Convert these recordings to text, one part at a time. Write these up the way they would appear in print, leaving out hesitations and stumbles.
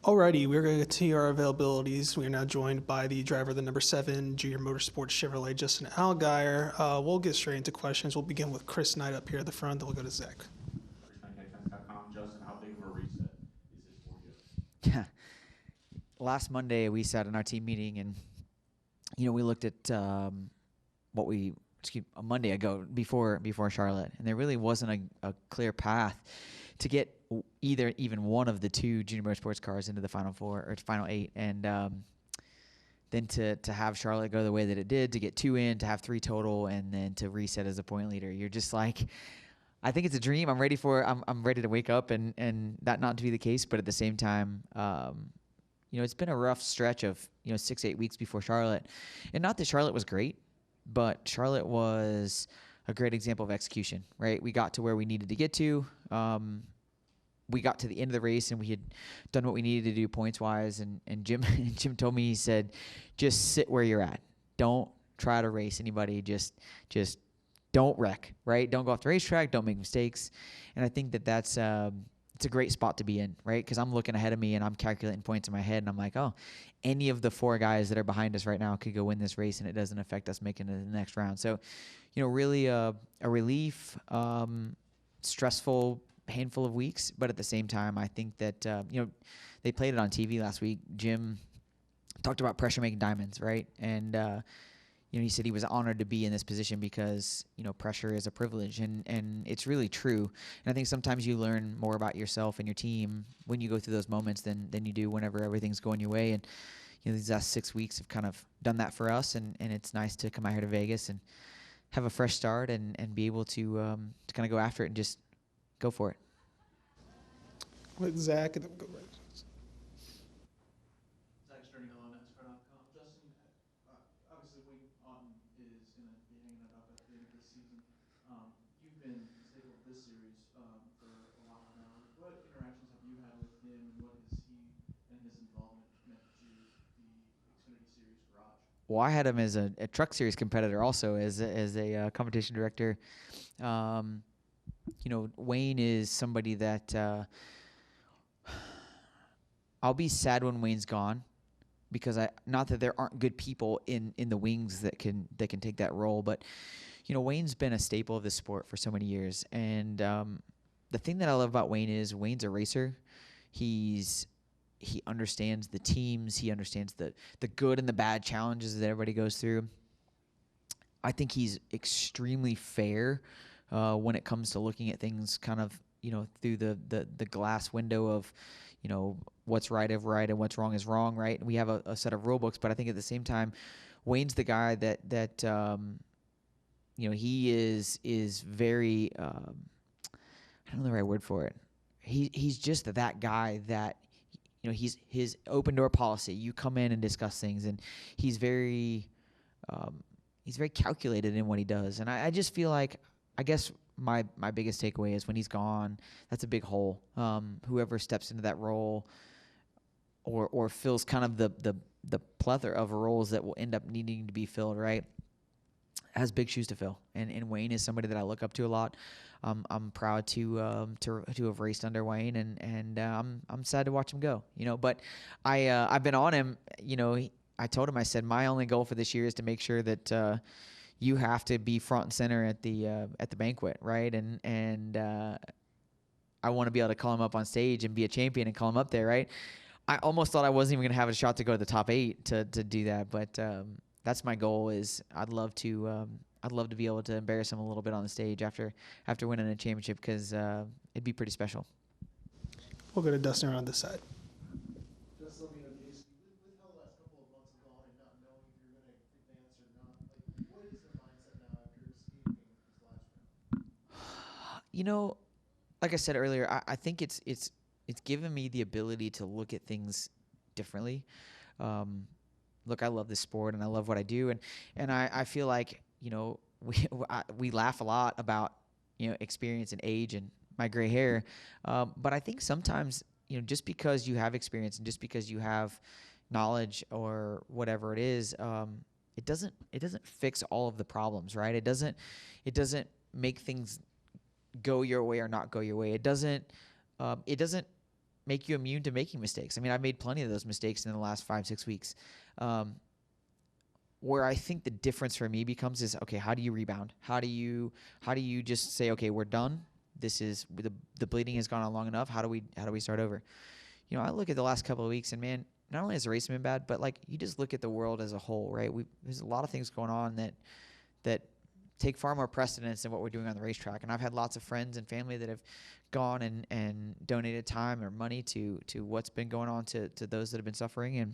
Alrighty, we're going to continue our availabilities. We are now joined by the driver of the number 7 Junior Motorsports Chevrolet, Justin Allgaier. We'll get straight into questions. We'll begin with Chris Knight up here at the front, then we'll go to Zach. Justin, how big of a reset is this for you? Yeah. Last Monday we sat in our team meeting and we looked at a Monday ago before Charlotte, and there really wasn't a clear path to get even one of the two junior motorsports cars into the final four or final 8, and then to have Charlotte go the way that it did, to get 2 in, to have 3 total, and then to reset as a point leader. You're just like, I think it's a dream. I'm ready to wake up and that not to be the case, but at the same time, it's been a rough stretch of 6-8 weeks before Charlotte, and not that Charlotte was great, but Charlotte was a great example of execution. Right, we got to where we needed to get to. We got to the end of the race and we had done what we needed to do points wise. And Jim told me, he said, just sit where you're at. Don't try to race anybody. Just don't wreck, right? Don't go off the racetrack. Don't make mistakes. And I think that's it's a great spot to be in, right? Because I'm looking ahead of me and I'm calculating points in my head, and I'm like, oh, any of the 4 guys that are behind us right now could go win this race, and it doesn't affect us making it to the next round. So, really a relief, stressful handful of weeks, but at the same time, I think that they played it on TV last week. Jim talked about pressure making diamonds, right? And he said he was honored to be in this position because pressure is a privilege, and it's really true. And I think sometimes you learn more about yourself and your team when you go through those moments than you do whenever everything's going your way. And these last 6 weeks have kind of done that for us, and it's nice to come out here to Vegas and have a fresh start and be able to kind of go after it and just go for it. With Zach, and then we'll go right. Zach Sterling on NASCAR.com. Justin, obviously Wayne Autumn is going to be hanging it up at the end of this season. You've been the staple of this series for a while now. What interactions have you had with him, and what has he and his involvement meant to the Xfinity Series garage? Well, I had him as a truck series competitor also, as a competition director. Wayne is somebody that I'll be sad when Wayne's gone, because not that there aren't good people in the wings that can take that role, but Wayne's been a staple of this sport for so many years, and the thing that I love about Wayne is Wayne's a racer. He understands the teams. He understands the good and the bad challenges that everybody goes through. I think he's extremely fair when it comes to looking at things kind of through the glass window of what's right is right and what's wrong is wrong, right? We have a set of rule books, but I think at the same time, Wayne's the guy that he is very I don't know the right word for it. He's just that guy that he's his open door policy. You come in and discuss things, and he's very calculated in what he does. And I just feel like, I guess my biggest takeaway is when he's gone, that's a big hole. Whoever steps into that role or fills kind of the plethora of roles that will end up needing to be filled, right, has big shoes to fill. And Wayne is somebody that I look up to a lot. I'm proud to have raced under Wayne, and I'm sad to watch him go. But I've been on him. I told him, I said, my only goal for this year is to make sure that you have to be front and center at the banquet, right? And I want to be able to call him up on stage and be a champion and call him up there, right? I almost thought I wasn't even going to have a shot to go to the top 8 to do that, but that's my goal. Is I'd love to be able to embarrass him a little bit on the stage after winning a championship, because it'd be pretty special. We'll go to Dustin around this side. Just let me know, Casey, with how the last couple of months have gone and not knowing if you're going to advance or not, like, what is the mindset now after escaping this last round? Like I said earlier, I think it's given me the ability to look at things differently. Look, I love this sport and I love what I do, and I feel like we laugh a lot about experience and age and my gray hair, but I think sometimes just because you have experience and just because you have knowledge or whatever it is, it doesn't fix all of the problems, right? It doesn't make things go your way or not go your way. It doesn't make you immune to making mistakes. I mean, I've made plenty of those mistakes in the last 5-6 weeks. Where I think the difference for me becomes is, okay, how do you rebound? How do you just say, okay, we're done. This is the bleeding has gone on long enough. How do we start over? You know, I look at the last couple of weeks, and man, not only has the race been bad, but like you just look at the world as a whole, right? There's a lot of things going on that take far more precedence than what we're doing on the racetrack. And I've had lots of friends and family that have gone and donated time or money to what's been going on to those that have been suffering. And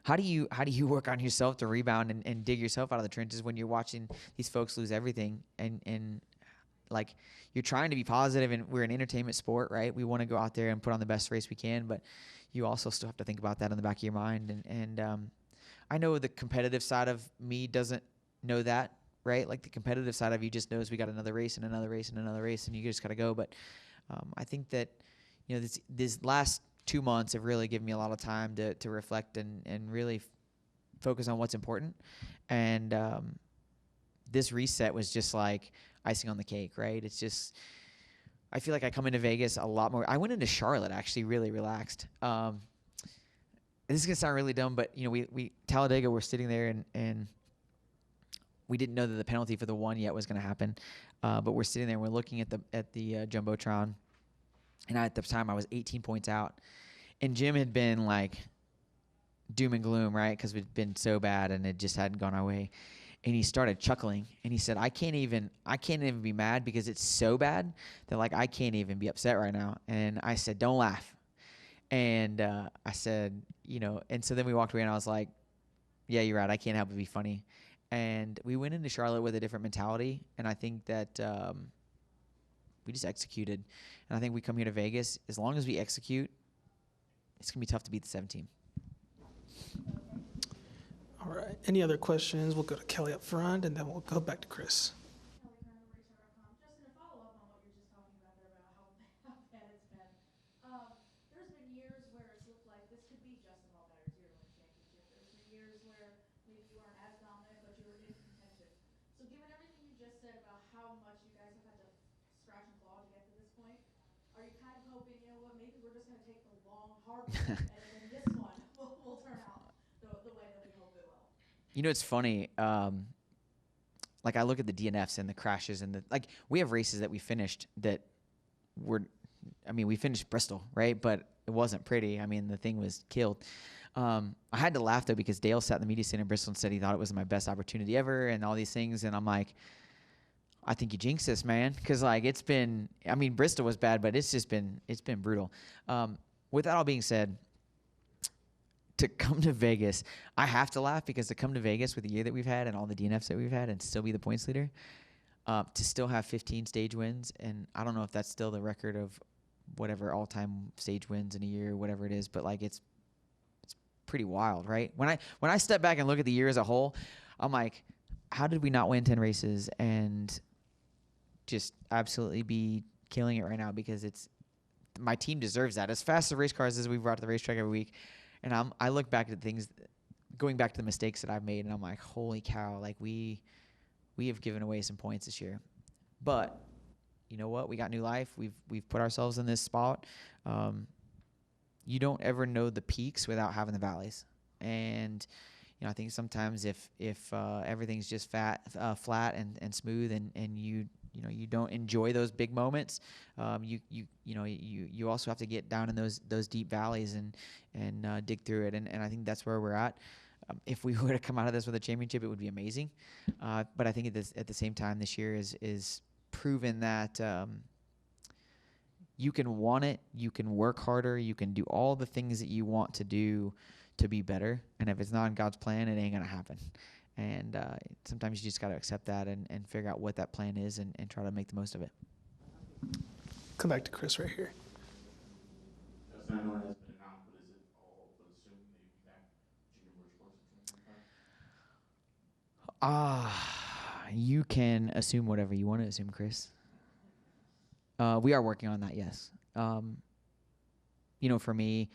how do you work on yourself to rebound and dig yourself out of the trenches when you're watching these folks lose everything and like you're trying to be positive, and we're an entertainment sport, right? We want to go out there and put on the best race we can, but you also still have to think about that in the back of your mind. And I know the competitive side of me doesn't know that, right? Like the competitive side of you just knows we got another race and another race and another race, and you just got to go. But I think that, you know, this last 2 months have really given me a lot of time to reflect and really focus on what's important. And this reset was just like icing on the cake, right? It's just, I feel like I come into Vegas a lot more. I went into Charlotte actually really relaxed. This is gonna sound really dumb, but you know, we Talladega, we're sitting there and we didn't know that the penalty for the one yet was gonna happen, but we're sitting there and we're looking at the jumbotron, and at the time I was 18 points out, and Jim had been like doom and gloom, right? Because we'd been so bad and it just hadn't gone our way. And he started chuckling, and he said, I can't even be mad because it's so bad that like I can't even be upset right now. And I said, don't laugh. And I said, you know, and so then we walked away, and I was like, yeah, you're right. I can't help but be funny. And we went into Charlotte with a different mentality, and I think that we just executed. And I think we come here to Vegas, as long as we execute, it's going to be tough to beat the 17. All right. Any other questions? We'll go to Kelly up front, and then we'll go back to Chris. Justin, to follow up on what you're just talking about there about how bad it's been, there's been years where it's looked like this could be Justin Allgaier's year to win championship. There's been years where maybe you weren't as dominant, but you were in contention. So given everything you just said about how much you guys have had to scratch and claw to get to this point, are you kind of hoping, you know what, maybe we're just going to take the long, hard road, and then this one will turn out the way that we hope it will? You know, it's funny. Like I look at the DNFs and the crashes and we have races that we finished that we finished Bristol, right? But it wasn't pretty. I mean, the thing was killed. I had to laugh though, because Dale sat in the media center in Bristol and said he thought it was my best opportunity ever and all these things. And I'm like, I think you jinxed this, man. Cause like Bristol was bad, but it's been brutal. With that all being said, to come to Vegas, I have to laugh, because to come to Vegas with the year that we've had and all the DNFs that we've had and still be the points leader, to still have 15 stage wins, and I don't know if that's still the record of whatever all-time stage wins in a year, whatever it is, but like it's pretty wild, right? When I step back and look at the year as a whole, I'm like, how did we not win 10 races and just absolutely be killing it right now? Because my team deserves that. As fast as race cars as we've brought to the racetrack every week. And I look back at things, going back to the mistakes that I've made, and I'm like, holy cow, like we have given away some points this year. But you know what? We got new life. We've put ourselves in this spot. You don't ever know the peaks without having the valleys. And you know, I think sometimes if everything's just flat and smooth, and you don't enjoy those big moments, you also have to get down in those deep valleys and dig through it. And I think that's where we're at. If we were to come out of this with a championship, it would be amazing. But I think at the same time, this year is proven that you can want it, you can work harder, you can do all the things that you want to do to be better. And if it's not in God's plan, it ain't gonna happen. And sometimes you just got to accept that and figure out what that plan is and try to make the most of it. Come back to Chris right here. Justin, I know it has been announced, but is it all but assumed that you'll be back junior motorsports in 2025? You can assume whatever you want to assume, Chris. We are working on that, yes. For me,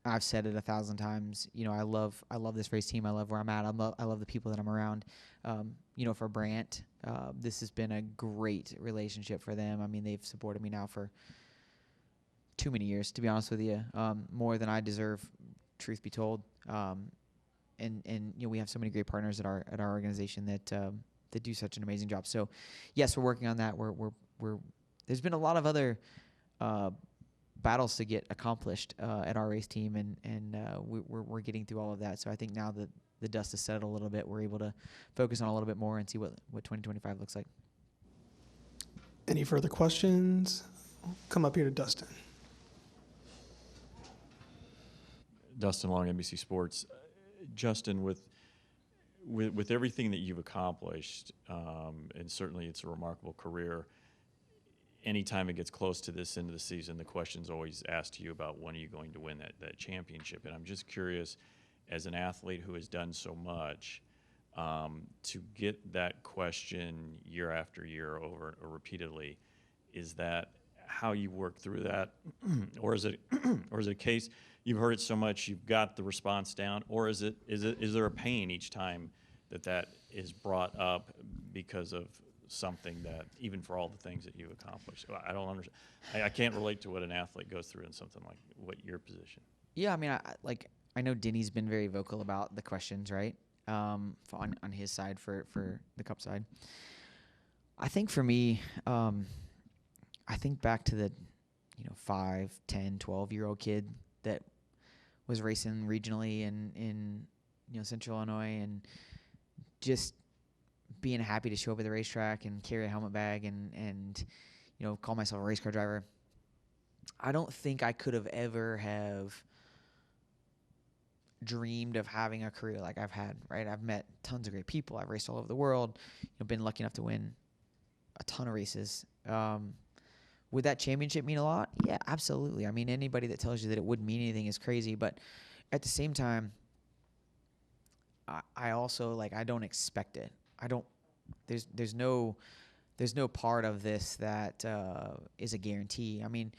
I've said it 1,000 times. I love this race team. I love where I'm at. I love the people that I'm around. For Brant, this has been a great relationship for them. I mean, they've supported me now for too many years, to be honest with you, more than I deserve, truth be told. And you know, we have so many great partners at our organization that that do such an amazing job. So yes, we're working on that. We're there's been a lot of other battles to get accomplished at our race team, and we're getting through all of that. So I think now that the dust has settled a little bit, we're able to focus on a little bit more and see what 2025 looks like. Any further questions? Come up here to Dustin. Dustin Long, NBC Sports. Justin, with everything that you've accomplished, and certainly it's a remarkable career, anytime it gets close to this end of the season, the question's always asked to you about when are you going to win that championship. And I'm just curious, as an athlete who has done so much, to get that question year after year over or repeatedly, is that how you work through that? Or is it a case you've heard it so much you've got the response down, or is there a pain each time that is brought up because of something that, even for all the things that you've accomplished? I don't understand. I can't relate to what an athlete goes through in something like what your position. Yeah, I mean, I know Denny's been very vocal about the questions, right? On his side for the Cup side. I think for me, I think back to the 5, 10, 12-year-old kid that was racing regionally in Central Illinois, and just being happy to show up at the racetrack and carry a helmet bag and call myself a race car driver. I don't think I could have ever have dreamed of having a career like I've had, right? I've met tons of great people. I've raced all over the world, been lucky enough to win a ton of races. Would that championship mean a lot? Yeah, absolutely. I mean, anybody that tells you that it wouldn't mean anything is crazy. But at the same time, I also, I don't expect it. I don't. There's no part of this that is a guarantee. I mean,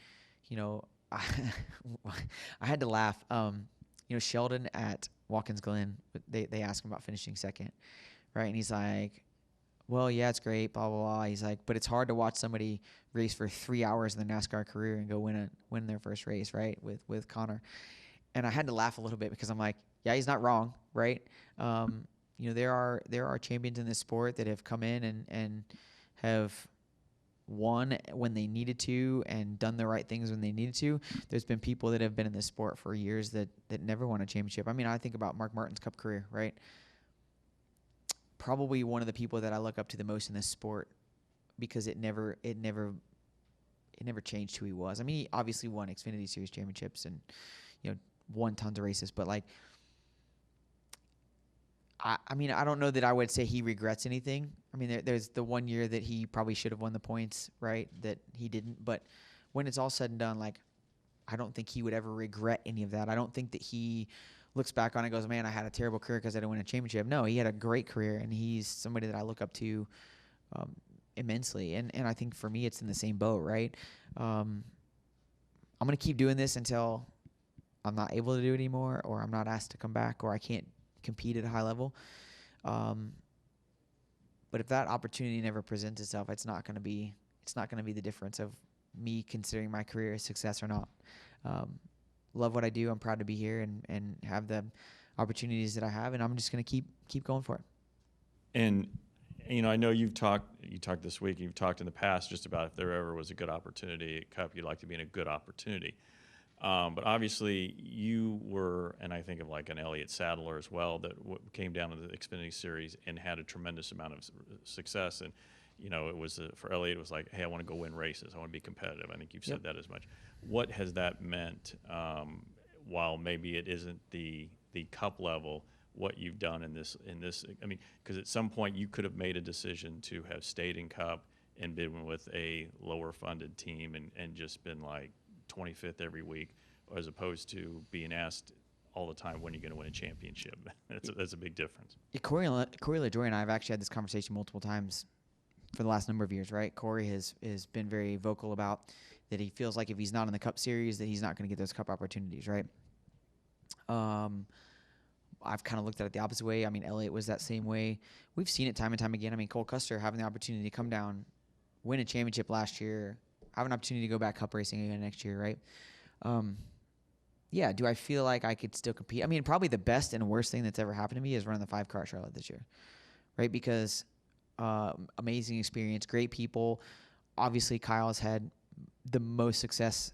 I had to laugh. Sheldon at Watkins Glen, they asked him about finishing second, right? And he's like, well, yeah, it's great, blah, blah, blah. He's like, but it's hard to watch somebody race for 3 hours in their NASCAR career and go win their first race, right, with Connor. And I had to laugh a little bit because I'm like, yeah, he's not wrong, right? There are champions in this sport that have come in and have won when they needed to and done the right things when they needed to. There's been people that have been in this sport for years that never won a championship. I mean, I think about Mark Martin's Cup career, right? Probably one of the people that I look up to the most in this sport, because it never changed who he was. I mean, he obviously won Xfinity Series championships and won tons of races, but I mean, I don't know that I would say he regrets anything. I mean, there's the 1 year that he probably should have won the points, right, that he didn't. But when it's all said and done, I don't think he would ever regret any of that. I don't think that he looks back on it and goes, man, I had a terrible career because I didn't win a championship. No, he had a great career, and he's somebody that I look up to immensely. And I think for me, it's in the same boat, right? I'm going to keep doing this until I'm not able to do it anymore, or I'm not asked to come back, or I can't compete at a high level. But if that opportunity never presents itself, it's not going to be the difference of me considering my career a success or not. Love what I do. I'm proud to be here and have the opportunities that I have, and I'm just going to keep going for it. And I know you talked this week, you've talked in the past just about if there ever was a good opportunity at Cup, you'd like to be in a good opportunity. But obviously you were, and I think of an Elliott Sadler as well, that came down to the Xfinity Series and had a tremendous amount of success. And, it was for Elliott, it was like, hey, I want to go win races. I want to be competitive. I think you've said that as much. What has that meant, while maybe it isn't the Cup level, what you've done in this? I mean, because at some point you could have made a decision to have stayed in Cup and been with a lower funded team and just been 25th every week, as opposed to being asked all the time, when are you going to win a championship? That's a big difference. Yeah, Corey LaJoy and I have actually had this conversation multiple times for the last number of years, right? Corey has been very vocal about that he feels like if he's not in the Cup Series, that he's not going to get those Cup opportunities, right? I've kind of looked at it the opposite way. I mean, Elliott was that same way. We've seen it time and time again. I mean, Cole Custer having the opportunity to come down, win a championship last year, have an opportunity to go back Cup racing again next year, right? Yeah, do I feel like I could still compete? I mean, probably the best and worst thing that's ever happened to me is running the 5-car at Charlotte this year, right? Because amazing experience, great people. Obviously, Kyle has had the most success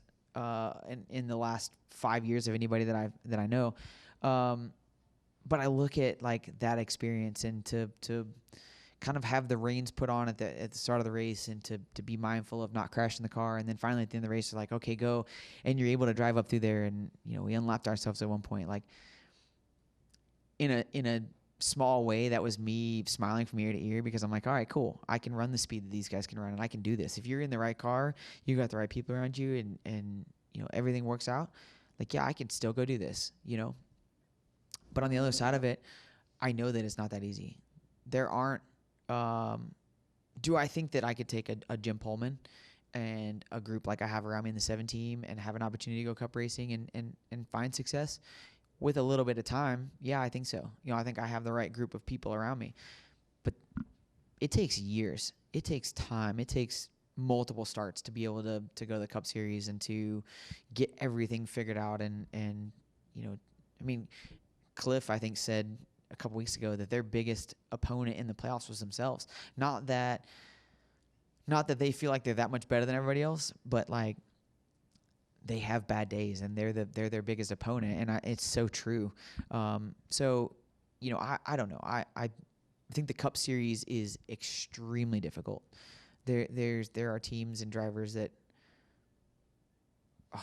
in the last 5 years of anybody that I know. But I look at like that experience and to kind of have the reins put on at the start of the race and to be mindful of not crashing the car. And then finally at the end of the race, they're like, okay, go. And you're able to drive up through there. And, we unlapped ourselves at one point. Like in a small way, that was me smiling from ear to ear because I'm like, all right, cool. I can run the speed that these guys can run and I can do this. If you're in the right car, you got the right people around you and everything works out. Like, yeah, I can still go do this, But on the other side of it, I know that it's not that easy. There aren't, do I think that I could take a Jim Pullman and a group like I have around me in the 7 team and have an opportunity to go cup racing and find success with a little bit of time? Yeah, I think so. I think I have the right group of people around me. But it takes years. It takes time. It takes multiple starts to be able to go to the Cup Series and to get everything figured out. And Cliff, I think, said a couple weeks ago that their biggest opponent in the playoffs was themselves. Not that they feel like they're that much better than everybody else, but like they have bad days and they're their biggest opponent, and it's so true. I don't know. I think the Cup Series is extremely difficult. There are teams and drivers that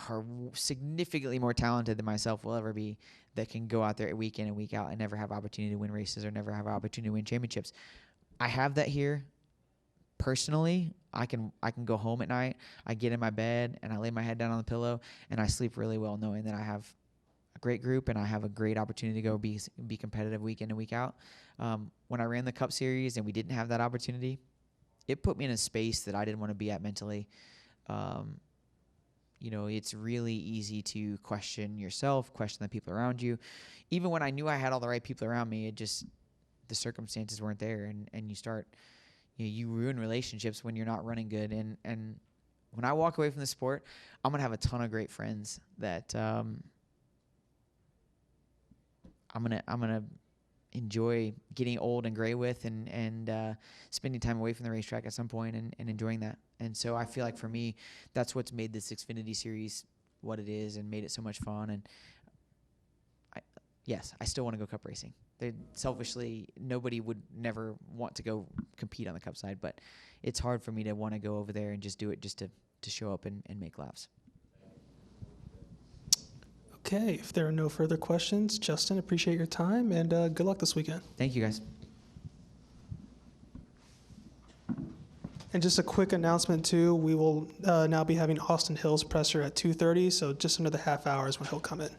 are significantly more talented than myself will ever be that can go out there week in and week out and never have opportunity to win races or never have opportunity to win championships. I have that here. Personally, I can go home at night, I get in my bed and I lay my head down on the pillow and I sleep really well knowing that I have a great group and I have a great opportunity to go be competitive week in and week out. When I ran the Cup Series and we didn't have that opportunity, it put me in a space that I didn't want to be at mentally. It's really easy to question yourself, question the people around you. Even when I knew I had all the right people around me, the circumstances weren't there, and you start, you ruin relationships when you're not running good. And when I walk away from the sport, I'm gonna have a ton of great friends that I'm gonna enjoy getting old and gray with and spending time away from the racetrack at some point and enjoying that. And so I feel like for me, that's what's made this Xfinity Series what it is and made it so much fun. And I still want to go cup racing. Selfishly, nobody would never want to go compete on the cup side, but it's hard for me to want to go over there and just do it just to show up and make laps. Okay, if there are no further questions, Justin, appreciate your time and good luck this weekend. Thank you, guys. And just a quick announcement too, we will now be having Austin Hill's presser at 2:30, so just under the half hour is when he'll come in.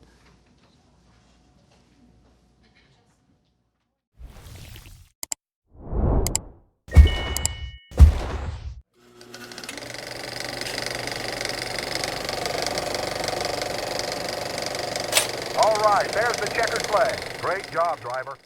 All right, there's the checkered flag. Great job, driver.